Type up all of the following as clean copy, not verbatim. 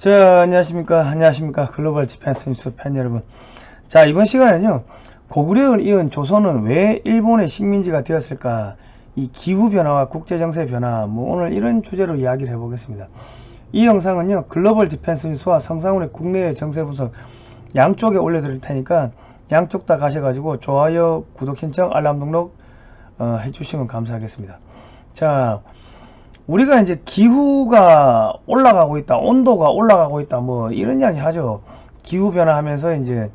자, 안녕하십니까. 글로벌 디펜스 뉴스 팬 여러분. 자, 이번 시간에는요, 고구려를 이은 조선은 왜 일본의 식민지가 되었을까? 이 기후변화와 국제정세 변화, 오늘 이런 주제로 이야기를 해보겠습니다. 이 영상은요, 글로벌 디펜스 뉴스와 성상훈의 국내외 정세 분석 양쪽에 올려드릴 테니까 양쪽 다 가셔가지고 좋아요, 구독 신청, 알람 등록 해주시면 감사하겠습니다. 자, 우리가 이제 기후가 올라가고 있다, 온도가 올라가고 있다, 이런 이야기 하죠. 기후 변화하면서 이제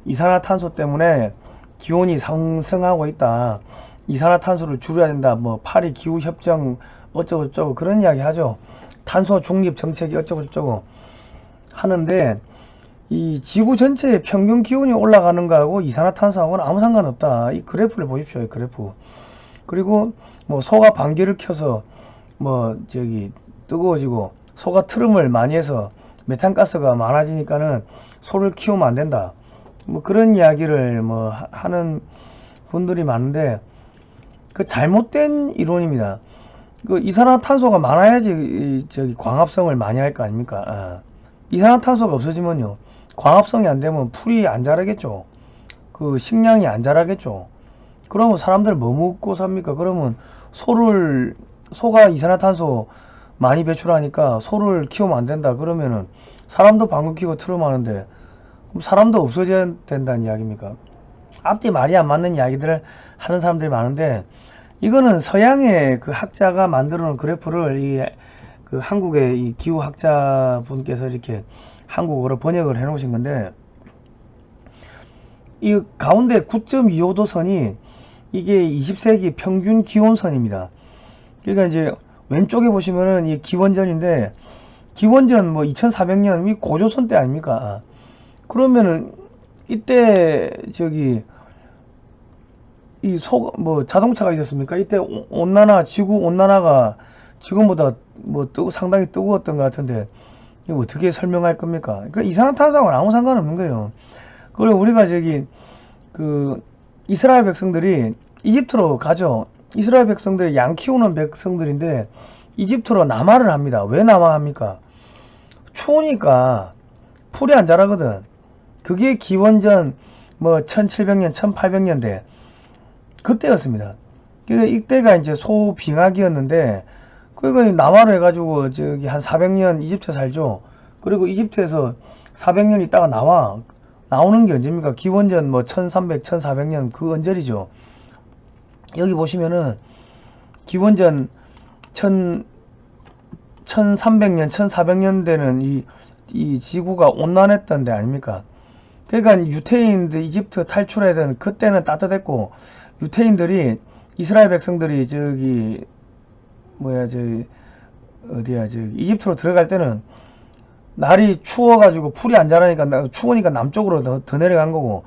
이산화탄소 때문에 기온이 상승하고 있다. 이산화탄소를 줄여야 된다. 파리 기후 협정 어쩌고저쩌고 그런 이야기 하죠. 탄소 중립 정책이 어쩌고저쩌고 하는데 이 지구 전체의 평균 기온이 올라가는 거하고 이산화탄소하고는 아무 상관없다. 이 그래프를 보십시오. 이 그래프. 그리고 소가 방귀를 켜서 뜨거워지고 소가 트름을 많이 해서 메탄가스가 많아지니까는 소를 키우면 안 된다. 그런 이야기를 하는 분들이 많은데 그 잘못된 이론입니다. 그 이산화탄소가 많아야지 광합성을 많이 할 거 아닙니까? 이산화탄소가 없어지면요, 광합성이 안 되면 풀이 안 자라겠죠. 그 식량이 안 자라겠죠. 그러면 사람들 뭐 먹고 삽니까? 그러면 소가 이산화탄소 많이 배출하니까 소를 키우면 안 된다. 그러면은 사람도 방귀 뀌고 트름하는데 그럼 사람도 없어져야 된다는 이야기입니까? 앞뒤 말이 안 맞는 이야기들을 하는 사람들이 많은데, 이거는 서양의 그 학자가 만들어 놓은 그래프를 그 한국의 이 기후학자 분께서 이렇게 한국어로 번역을 해 놓으신 건데, 이 가운데 9.25도 선이 이게 20세기 평균 기온선입니다. 그러니까 이제 왼쪽에 보시면은 이 기원전인데, 기원전 2400년 이 고조선 때 아닙니까? 그러면은 이때 자동차가 있었습니까? 이때 온난화, 지구 온난화가 지금보다 상당히 뜨거웠던 것 같은데 이거 어떻게 설명할 겁니까? 그러니까 이산화탄소하고는 아무 상관없는 거예요. 그리고 우리가 그 이스라엘 백성들이 이집트로 가죠. 이스라엘 백성들이 양 키우는 백성들인데 이집트로 남하를 합니다. 왜 남하합니까? 추우니까 풀이 안 자라거든. 그게 기원전 1700년, 1800년대 그때였습니다. 그러니까 이때가 이제 소빙하기였는데, 그러니까 남하로 해가지고 한 400년 이집트에 살죠. 그리고 이집트에서 400년 있다가 나오는 게 언제입니까? 기원전 1300, 1400년 그 언저리죠. 여기 보시면은 기원전 1300년, 1400년대는 이 지구가 온난했던 데 아닙니까? 그러니까 유태인들 이집트 탈출하던 그때는 따뜻했고, 유태인들이 이스라엘 백성들이 이집트로 들어갈 때는 날이 추워가지고 풀이 안 자라니까 추우니까 남쪽으로 더 내려간 거고,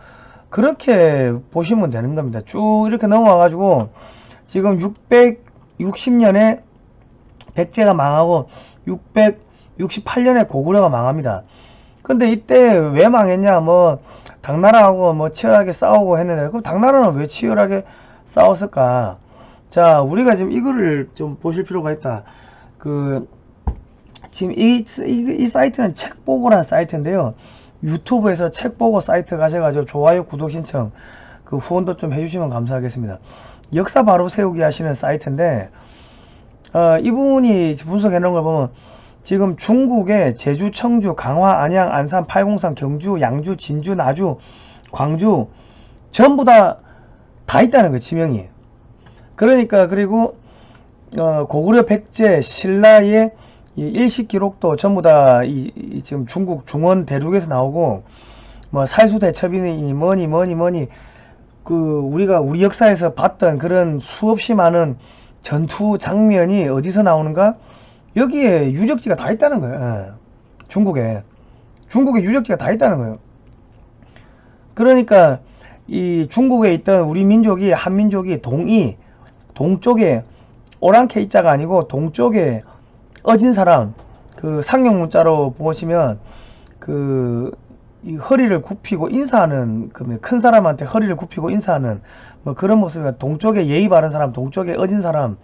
그렇게 보시면 되는 겁니다. 쭉 이렇게 넘어와가지고 지금 660년에 백제가 망하고 668년에 고구려가 망합니다. 근데 이때 왜 망했냐? 당나라하고 치열하게 싸우고 했는데, 그럼 당나라는 왜 치열하게 싸웠을까? 자, 우리가 지금 이거를 좀 보실 필요가 있다. 지금 이 사이트는 책보고라는 사이트인데요. 유튜브에서 책보고 사이트 가셔가지고 좋아요, 구독 신청, 그 후원도 좀 해주시면 감사하겠습니다. 역사 바로 세우기 하시는 사이트인데, 이분이 분석해 놓은 걸 보면 지금 중국의 제주, 청주, 강화, 안양, 안산, 팔공산, 경주, 양주, 진주, 나주, 광주 전부 다 있다는 거예요, 지명이. 그러니까 그리고 고구려, 백제, 신라의 이 일식 기록도 전부 다 지금 중국 중원 대륙에서 나오고, 살수대첩이니 뭐니 우리 역사에서 봤던 그런 수없이 많은 전투 장면이 어디서 나오는가? 여기에 유적지가 다 있다는 거예요. 중국에 유적지가 다 있다는 거예요. 그러니까 이 중국에 있던 우리 민족이, 한민족이 동쪽에 오랑캐이자가 아니고 동쪽에 어진 사람, 그 상용 문자로 보시면 이 허리를 굽히고 인사하는, 큰 사람한테 허리를 굽히고 인사하는 그런 모습이니까, 동쪽에 예의 바른 사람, 동쪽에 어진 사람,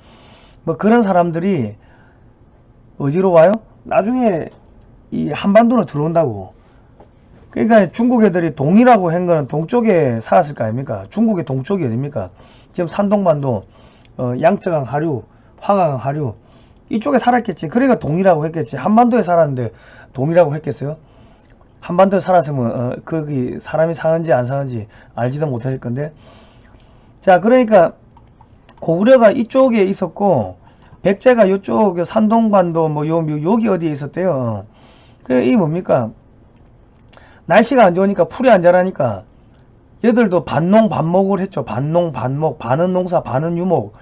그런 사람들이 어디로 와요? 나중에 이 한반도로 들어온다고. 그러니까 중국 애들이 동이라고 한 거는 동쪽에 살았을 거 아닙니까? 중국의 동쪽이 어딥니까? 지금 산동반도, 양쯔강 하류, 황하강 하류 이쪽에 살았겠지. 그러니까 동이라고 했겠지. 한반도에 살았는데 동이라고 했겠어요? 한반도에 살았으면 거기 사람이 사는지 안 사는지 알지도 못했을 건데. 자, 그러니까 고구려가 이쪽에 있었고 백제가 이쪽 산동반도 뭐 여기 어디에 있었대요. 그 이게 뭡니까? 날씨가 안 좋으니까 풀이 안 자라니까 얘들도 반농 반목을 했죠. 반농 반목, 반은 농사 반은 유목.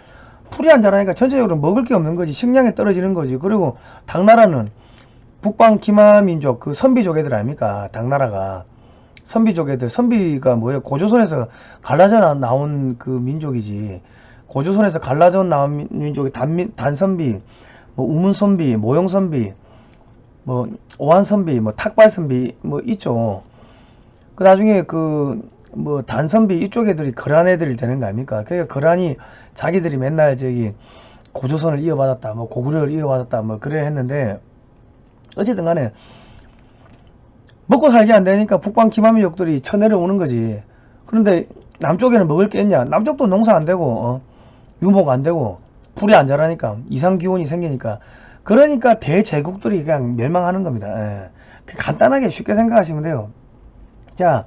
풀이 안 자라니까 전체적으로 먹을 게 없는 거지. 식량이 떨어지는 거지. 그리고 당나라는 북방 기마민족 그 선비족 애들 아닙니까? 당나라가 선비족 애들. 선비가 뭐예요? 고조선에서 갈라져 나온 그 민족이지. 고조선에서 갈라져 나온 민족이 단선비, 뭐 우문선비, 모용선비, 뭐 오한선비, 뭐 탁발선비 뭐 있죠. 그 나중에 그 뭐 단선비 이쪽 애들이 거란 애들이 되는 거 아닙니까? 그러니까 거란이 자기들이 맨날 저기 고조선을 이어받았다, 뭐 고구려를 이어받았다, 뭐 그래 했는데 어쨌든 간에 먹고 살기 안 되니까 북방 기마민족들이 쳐내려오는 거지. 그런데 남쪽에는 먹을 게 있냐? 남쪽도 농사 안 되고 유목 안 되고 풀이 안 자라니까 이상기온이 생기니까 그러니까 대제국들이 그냥 멸망하는 겁니다. 예. 간단하게 쉽게 생각하시면 돼요. 자,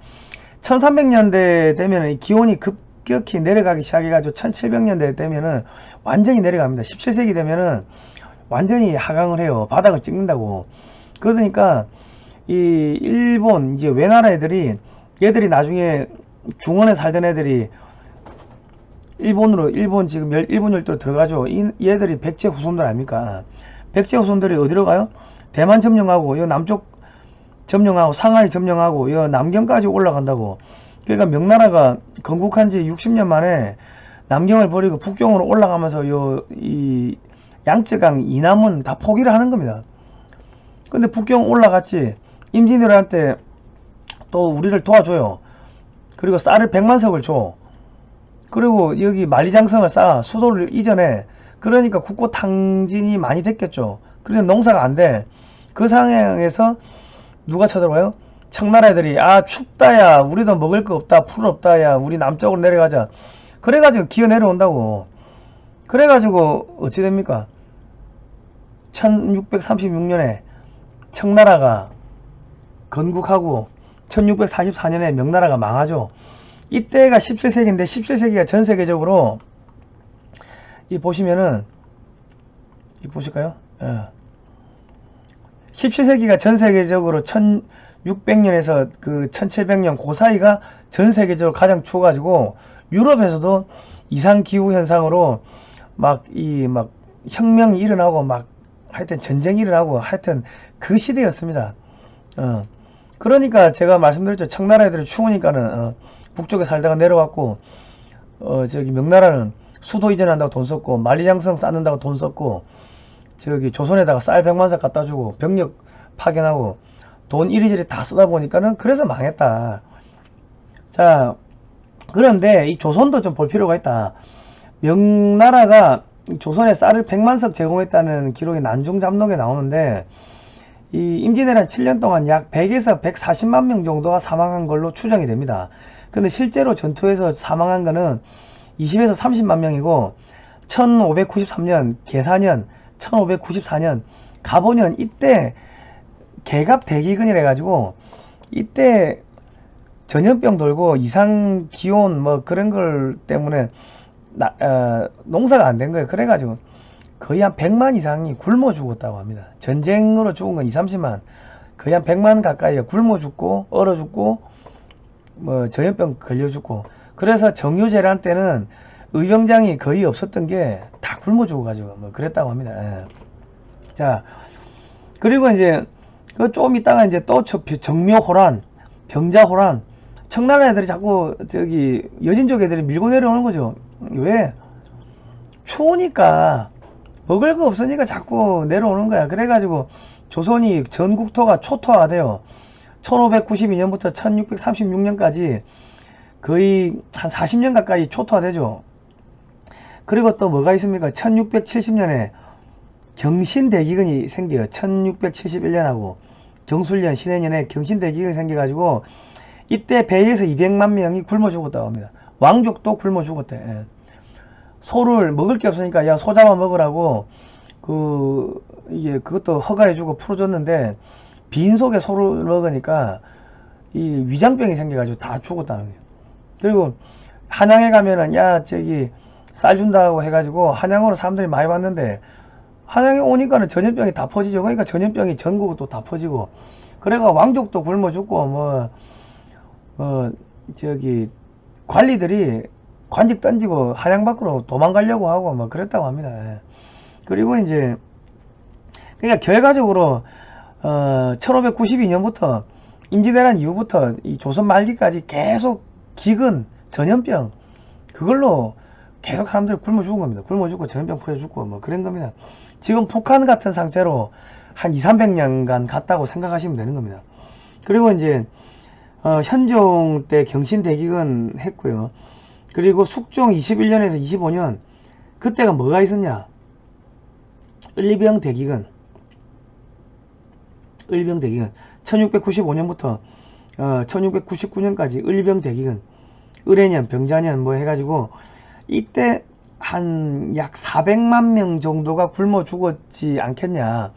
1300년대 되면은 이 기온이 급격히 내려가기 시작해가지고 1700년대 되면은 완전히 내려갑니다. 17세기 되면은 완전히 하강을 해요. 바닥을 찍는다고. 그러니까 이 일본 이제 외나라 애들이 얘들이 나중에 중원에 살던 애들이 일본 지금 일본 열도로 들어가죠. 얘들이 백제 후손들 아닙니까? 백제 후손들이 어디로 가요? 대만 점령하고 이 남쪽 점령하고 상하이 점령하고 이 남경까지 올라간다고. 그러니까 명나라가 건국한 지 60년 만에 남경을 버리고 북경으로 올라가면서 이 양쯔강 이남은 다 포기를 하는 겁니다. 근데 북경 올라갔지. 임진왜란때 또 우리를 도와줘요. 그리고 쌀을 100만석을 줘. 그리고 여기 만리장성을 쌓아 수도를 이전해. 그러니까 국고탕진이 많이 됐겠죠. 그래서 농사가 안 돼. 그 상황에서 누가 쳐들어와요? 청나라 애들이 아 춥다야, 우리도 먹을 거 없다, 풀 없다야, 우리 남쪽으로 내려가자. 그래가지고 기어 내려온다고. 그래가지고 어찌 됩니까? 1636년에 청나라가 건국하고 1644년에 명나라가 망하죠. 이때가 17세기인데 17세기가 전 세계적으로 이 보시면은 이 보실까요? 예. 17세기가 전 세계적으로 1600년에서 그 1700년 그 사이가 전 세계적으로 가장 추워가지고 유럽에서도 이상기후 현상으로 막 혁명이 일어나고 막 하여튼 전쟁이 일어나고 하여튼 그 시대였습니다. 그러니까 제가 말씀드렸죠. 청나라 애들이 추우니까는 북쪽에 살다가 내려왔고 저기 명나라는 수도 이전한다고 돈 썼고 만리장성 쌓는다고 돈 썼고 저기 조선에다가 쌀 100만석 갖다 주고 병력 파견하고 돈 이리저리 다 쓰다 보니까는 그래서 망했다. 자, 그런데 이 조선도 좀 볼 필요가 있다. 명나라가 조선에 쌀을 100만석 제공했다는 기록이 난중잡록에 나오는데 이 임진왜란 7년 동안 약 100에서 140만 명 정도가 사망한 걸로 추정이 됩니다. 근데 실제로 전투에서 사망한 거는 20에서 30만 명이고 1593년 계사년 1594년 가보년 이때 개갑 대기근이라 해가지고 이때 전염병 돌고 이상 기온 뭐 그런 걸 때문에 농사가 안 된 거예요. 그래가지고 거의 한 100만 이상이 굶어 죽었다고 합니다. 전쟁으로 죽은 건 2, 30만 거의 한 100만 가까이가 굶어 죽고 얼어 죽고 뭐 전염병 걸려 죽고. 그래서 정유재란 때는 의병장이 거의 없었던 게 다 굶어 죽어가지고 뭐 그랬다고 합니다. 예. 자, 그리고 이제 그 좀 있다가 이제 또 정묘호란, 병자호란, 청나라 애들이 자꾸 저기 여진족 애들이 밀고 내려오는 거죠. 왜? 추우니까 먹을 거 없으니까 자꾸 내려오는 거야. 그래가지고 조선이 전국토가 초토화가 돼요. 1592년부터 1636년까지 거의 한 40년 가까이 초토화되죠. 그리고 또 뭐가 있습니까? 1670년에 경신대기근이 생겨요. 1671년하고 경술년 신해년에 경신대기근이 생겨가지고 이때 배에서 200만 명이 굶어 죽었다고 합니다. 왕족도 굶어 죽었대. 예. 소를 먹을 게 없으니까 야 소 잡아 먹으라고 이게 그것도 허가해주고 풀어줬는데 빈속에 소를 먹으니까 이 위장병이 생겨가지고 다 죽었다는 거예요. 그리고 한양에 가면은 야 저기 쌀 준다고 해가지고 한양으로 사람들이 많이 왔는데 한양에 오니까는 전염병이 다 퍼지죠. 그러니까 전염병이 전국으로 또 다 퍼지고 그래가 왕족도 굶어 죽고 저기 관리들이 관직 던지고 한양 밖으로 도망가려고 하고 뭐 그랬다고 합니다. 예. 그리고 이제 그러니까 결과적으로 1592년부터 임진왜란 이후부터 이 조선 말기까지 계속 기근, 전염병 그걸로 계속 사람들이 굶어 죽은 겁니다. 굶어 죽고 전염병 퍼져 죽고 뭐 그런 겁니다. 지금 북한 같은 상태로 한 200~300년간 갔다고 생각하시면 되는 겁니다. 그리고 이제 현종 때 경신대기근 했고요. 그리고 숙종 21년에서 25년 그때가 뭐가 있었냐? 을병대기근 1695년부터 1699년까지 을병대기근 을해년 병자년 뭐 해가지고 이때 한 약 400만 명 정도가 굶어 죽었지 않겠냐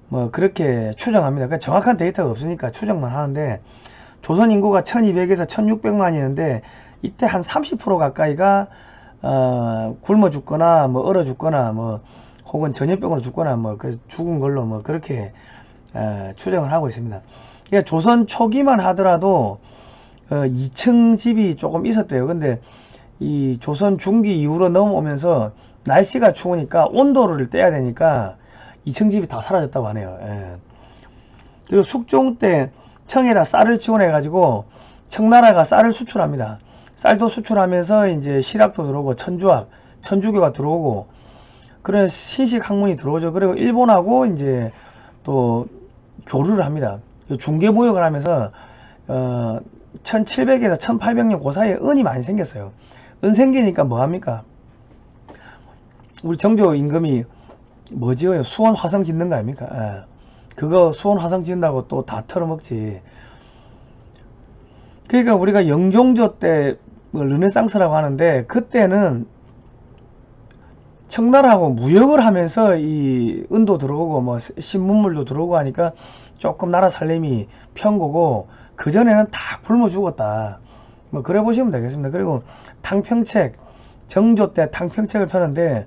뭐 그렇게 추정합니다. 그러니까 정확한 데이터가 없으니까 추정만 하는데 조선 인구가 1200에서 1600만이었는데 이때 한 30% 가까이가 굶어 죽거나 뭐 얼어 죽거나 뭐 혹은 전염병으로 죽거나 뭐 죽은 걸로 뭐 그렇게 추정을 하고 있습니다. 그러니까 조선 초기만 하더라도 2층 집이 조금 있었대요. 근데 이 조선 중기 이후로 넘어오면서 날씨가 추우니까 온도를 떼야 되니까 2층 집이 다 사라졌다고 하네요. 예. 그리고 숙종 때 청에다 쌀을 지원해 가지고 청나라가 쌀을 수출합니다. 쌀도 수출하면서 이제 실학도 들어오고 천주학, 천주교가 들어오고 그런 신식 학문이 들어오죠. 그리고 일본하고 이제 또 교류를 합니다. 중개무역을 하면서 1700에서 1800년 그 사이에 은이 많이 생겼어요. 은 생기니까 뭐합니까? 우리 정조 임금이 뭐 지어요? 수원 화성 짓는 거 아닙니까? 예. 그거 수원 화성 짓는다고 또 다 털어먹지. 그러니까 우리가 영종조 때 르네상스라고 하는데 그때는 청나라하고 무역을 하면서 이 은도 들어오고 뭐 신문물도 들어오고 하니까 조금 나라 살림이 편거고 그전에는 다 굶어 죽었다. 뭐 그래 보시면 되겠습니다. 그리고 탕평책 정조 때 탕평책을 펴는데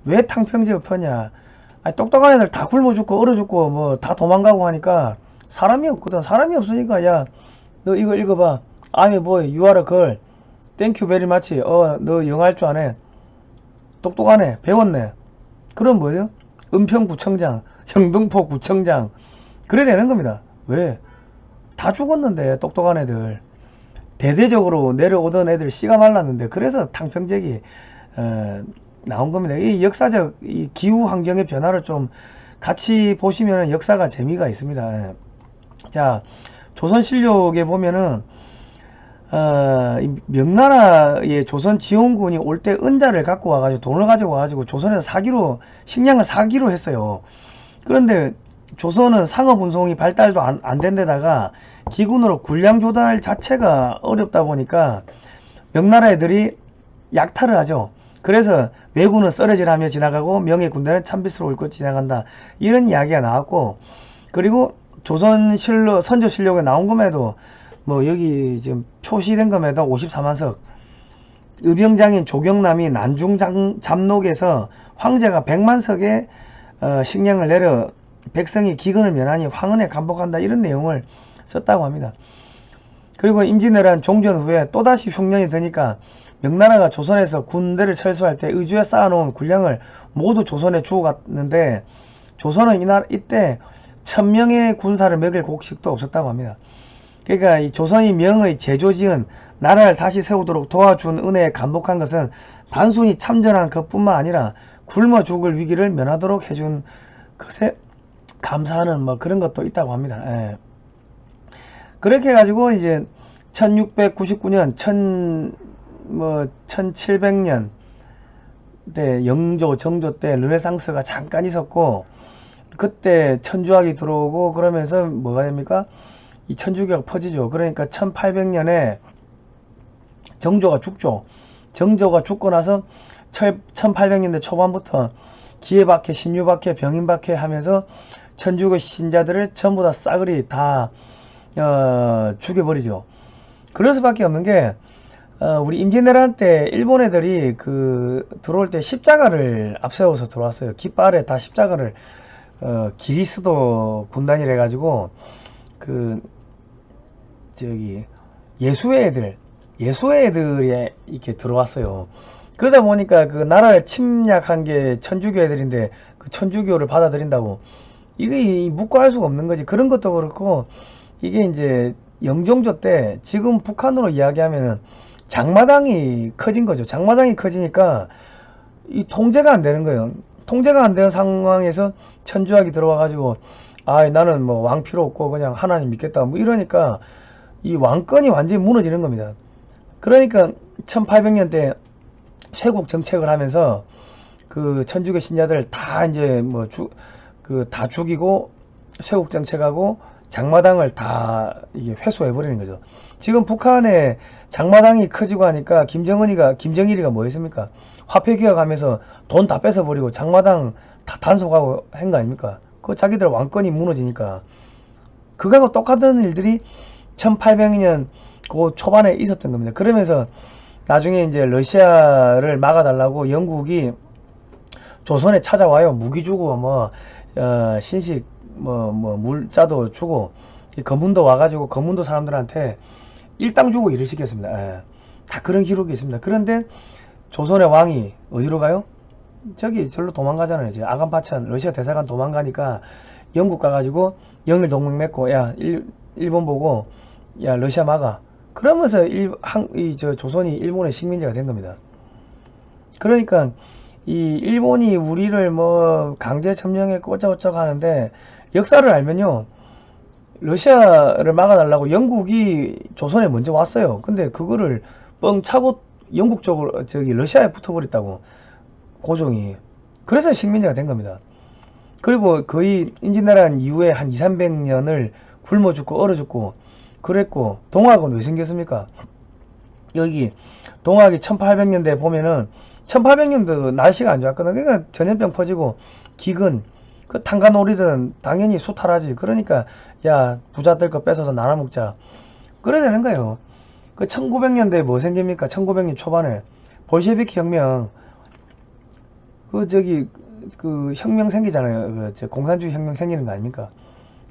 왜 탕평책을 펴냐? 아니, 똑똑한 애들 다 굶어 죽고 얼어 죽고 뭐 다 도망가고 하니까 사람이 없거든. 사람이 없으니까 야 너 이거 읽어봐. I'm boy, you are a girl. Thank you very much. 너 영어 할 줄 아네. 똑똑하네. 배웠네. 그럼 뭐예요? 은평구청장, 영등포구청장. 그래 되는 겁니다. 왜? 다 죽었는데 똑똑한 애들. 대대적으로 내려오던 애들 씨가 말랐는데 그래서 탕평책이 나온 겁니다. 이 역사적 이 기후 환경의 변화를 좀 같이 보시면 역사가 재미가 있습니다. 자, 조선실록에 보면은 명나라의 조선 지원군이 올 때 은자를 갖고 와가지고 돈을 가지고 와가지고 조선에서 사기로 식량을 사기로 했어요. 그런데 조선은 상업 운송이 발달도 안 된 데다가 기군으로 군량 조달 자체가 어렵다 보니까 명나라 애들이 약탈을 하죠. 그래서 왜군은 썰어질하며 지나가고 명예 군대는 참빗으로 옳고 지나간다. 이런 이야기가 나왔고 그리고 조선실록 선조실록에 나온 것에도 뭐 여기 지금 표시된 것에도 54만석 의병장인 조경남이 난중 잡록에서 황제가 100만석의 식량을 내려 백성이 기근을 면하니 황은에 감복한다 이런 내용을 썼다고 합니다. 그리고 임진왜란 종전 후에 또다시 흉년이 드니까 명나라가 조선에서 군대를 철수할 때 의주에 쌓아놓은 군량을 모두 조선에 주고 갔는데 조선은 이때 1000명의 군사를 먹일 곡식도 없었다고 합니다. 그러니까 이 조선이 명의 제조지은 나라를 다시 세우도록 도와준 은혜에 감복한 것은 단순히 참전한 것뿐만 아니라 굶어 죽을 위기를 면하도록 해준 것에 감사하는 뭐 그런 것도 있다고 합니다. 예. 그렇게 해가지고 이제 1699년 1700년 때 영조 정조 때 르네상스가 잠깐 있었고 그때 천주학이 들어오고 그러면서 뭐가 됩니까? 이 천주교가 퍼지죠. 그러니까 1800년에 정조가 죽죠. 정조가 죽고 나서 1800년대 초반부터 기회박해, 신유박해, 병인박해 하면서 천주교 신자들을 전부 다 싸그리 다 죽여버리죠. 그럴 수밖에 없는 게 우리 임진왜란 때 일본 애들이 들어올 때 십자가를 앞세워서 들어왔어요. 깃발에 다 십자가를 기리스도 군단이라 가지고 예수의 애들이 이렇게 들어왔어요. 그러다 보니까 그 나라를 침략한 게 천주교 애들인데 그 천주교를 받아들인다고 이게 묻고 할 수가 없는 거지. 그런 것도 그렇고 이게 이제 영종조 때 지금 북한으로 이야기하면은 장마당이 커진 거죠. 장마당이 커지니까 이 통제가 안 되는 거예요. 통제가 안 되는 상황에서 천주학이 들어와 가지고 나는 뭐 왕 필요 없고 그냥 하나님 믿겠다 뭐 이러니까 이 왕권이 완전히 무너지는 겁니다. 그러니까 1800년대 쇄국 정책을 하면서 그 천주교 신자들 다 이제 다 죽이고 쇄국 정책하고 장마당을 다 이게 회수해 버리는 거죠. 지금 북한의 장마당이 커지고 하니까 김정일이가 뭐 했습니까? 화폐 개혁하면서 돈 다 뺏어 버리고 장마당 다 단속하고 한 거 아닙니까? 그 자기들 왕권이 무너지니까 그거하고 똑같은 일들이 1800년 그 초반에 있었던 겁니다. 그러면서 나중에 이제 러시아를 막아달라고 영국이 조선에 찾아와요. 무기 주고 신식 물자도 주고 검문도 와가지고 검문도 사람들한테 일당 주고 일을 시켰습니다. 다 그런 기록이 있습니다. 그런데 조선의 왕이 어디로 가요? 절로 도망가잖아요. 이제 아간파찬 러시아 대사관 도망가니까 영국 가가지고 영일 동맹 맺고 일본 보고 러시아 막아. 그러면서 조선이 일본의 식민지가 된 겁니다. 그러니까 이 일본이 우리를 강제 점령에 어쩌고저쩌고 하는데 역사를 알면요. 러시아를 막아달라고 영국이 조선에 먼저 왔어요. 근데 그거를 뻥 차고 영국 쪽으로 러시아에 붙어버렸다고 고종이. 그래서 식민지가 된 겁니다. 그리고 거의 임진왜란 이후에 한 200~300년을 굶어 죽고 얼어 죽고 그랬고 동학은 왜 생겼습니까? 여기 동학이 1800년대 보면은 1800년도 날씨가 안 좋았거든. 그러니까 전염병 퍼지고 기근 그 탄간오리든 당연히 수탈하지. 그러니까 부자들 거 뺏어서 나눠 먹자. 그래야 되는 거예요. 그 1900년대에 뭐 생깁니까? 1900년 초반에 볼셰비키 혁명 그 혁명 생기잖아요. 공산주의 혁명 생기는 거 아닙니까?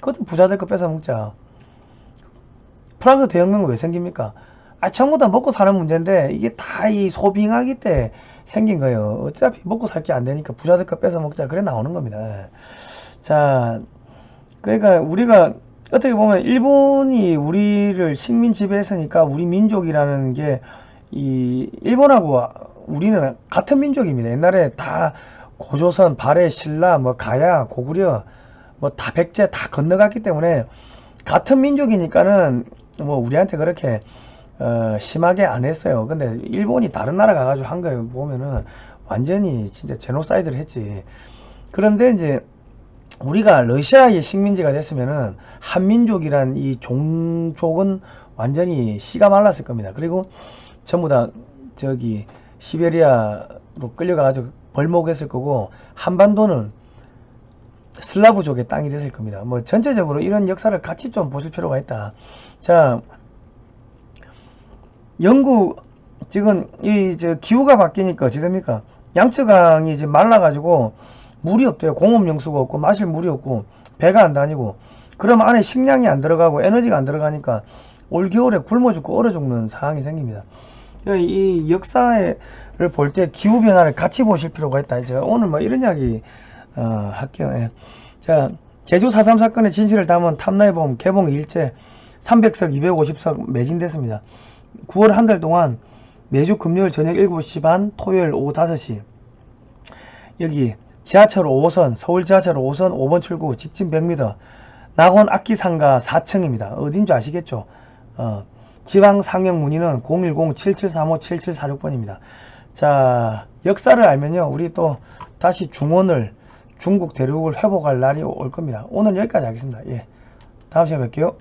그것도 부자들 거 뺏어 먹자. 프랑스 대혁명은 왜 생깁니까? 전부 다 먹고 사는 문제인데 이게 다 이 소빙하기 때 생긴 거예요. 어차피 먹고 살 게 안 되니까 부자들 거 뺏어 먹자. 그래 나오는 겁니다. 자, 그러니까 우리가 어떻게 보면 일본이 우리를 식민 지배했으니까 우리 민족이라는 게 이 일본하고 우리는 같은 민족입니다. 옛날에 다 고조선, 발해, 신라, 가야, 고구려, 다 백제 다 건너갔기 때문에 같은 민족이니까는 우리한테 그렇게 심하게 안 했어요. 근데 일본이 다른 나라 가가지고 한 거에 보면은 완전히 진짜 제노사이드를 했지. 그런데 이제 우리가 러시아의 식민지가 됐으면은 한민족이란 이 종족은 완전히 씨가 말랐을 겁니다. 그리고 전부 다 시베리아로 끌려가가지고 벌목했을 거고 한반도는 슬라브족의 땅이 됐을 겁니다. 전체적으로 이런 역사를 같이 좀 보실 필요가 있다. 자, 영국 지금 기후가 바뀌니까 어찌 됩니까? 양쯔강이 지금 말라가지고 물이 없대요. 공업용수가 없고 마실 물이 없고 배가 안 다니고 그러면 안에 식량이 안 들어가고 에너지가 안 들어가니까 올겨울에 굶어 죽고 얼어 죽는 상황이 생깁니다. 이 역사를 볼 때 기후변화를 같이 보실 필요가 있다. 이제 오늘 이런 이야기 할게요. 예. 자, 제주 4.3 사건의 진실을 담은 탐나해봄 개봉 일제 300석 250석 매진됐습니다. 9월 한 달 동안 매주 금요일 저녁 7시 반, 토요일 오후 5시 여기 지하철 5호선, 서울 지하철 5호선 5번 출구 직진 100m 낙원 악기상가 4층입니다. 어딘지 아시겠죠? 지방 상영 문의는 010-7735-7746번입니다. 자, 역사를 알면요. 우리 또 다시 중원을 중국 대륙을 회복할 날이 올 겁니다. 오늘 여기까지 하겠습니다. 예. 다음 시간에 뵐게요.